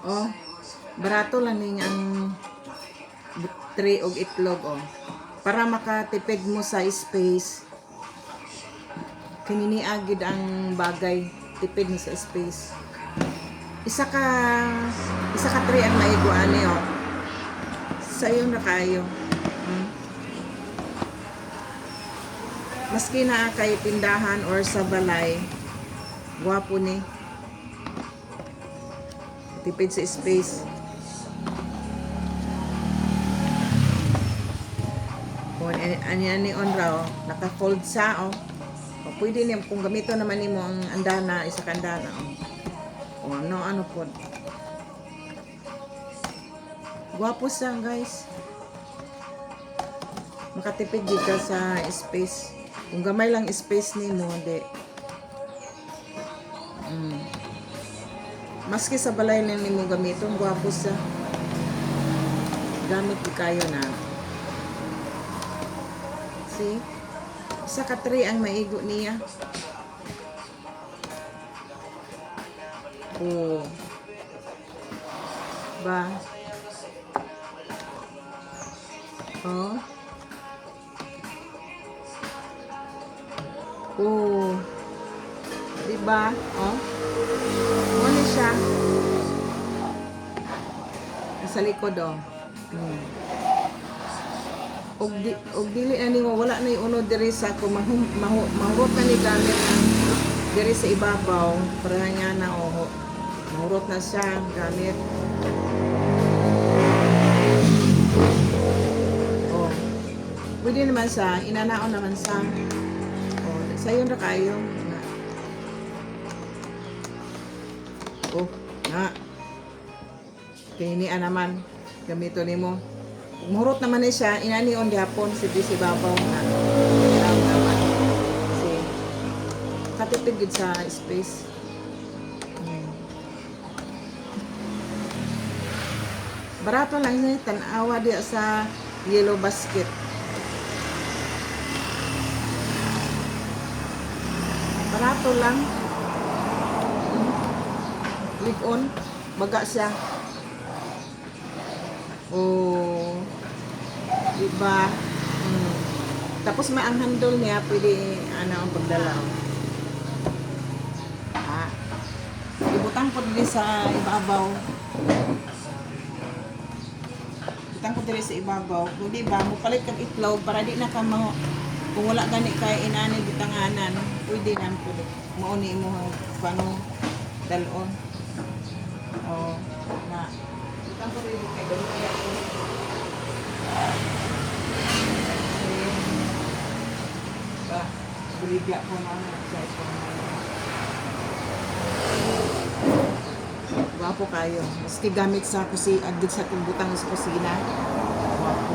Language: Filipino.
Oh, barato lang ning ang tray og itlog oh. Para makatipid mo sa space. Kinini agid ang bagay, tipid mo sa space. Isa ka tray ang maigo ani oh. Sayo na kayo. Maski na kay tindahan or sa balay, gwapo ni. Tipid sa space. Kung ani on raw, naka-fold sa oh. O, pwede niya kung gamito naman nimo ang andana, isa ka andana oh. O ano po. Gwapo siya guys. Makatipid di ka sa space. Kung gamay lang space nimo, di. Maski sa balay na nimo gamiton, gwapo siya. Gamit di kayo na. See? Isa ka tray ang maigo niya. Oh. Ba? Oh. Oh. Diba? Oh. Ano siya? Sa likod oh. Og dili na nimo wala na unod diri sa ko mahurot na ni gamit ang diri sa ibabaw para nga na oh. Mahurot na siya gamit. Oh. Pwede naman sa inanaon naman sa oh, sayon ra kayo. Oh, na. Kini naman gamito nimo. Mahurot naman ni siya, inanion gihapon si babaw na. Naman. Si katipid gid sa space. Barato lang ni tan-awa di sa yellow basket. Barato lang. Click on, baga siya. Oh, diba? Tapos may ang handle niya, pwede ang pagdala. Ibutang ko dili sa ibabaw. Ibutang ko dili sa ibabaw. Kung diba, mupalit kag itlog para di na ka kung wala gani kay inani bitanganan, pwede na pwede. Mauni mo paano dalon. Oh, na. Ibutang ko dili kay dalon. Buligya po na sa Gwapo kayo. Maski gamit sa addig sa butang sa kusina. Gwapo.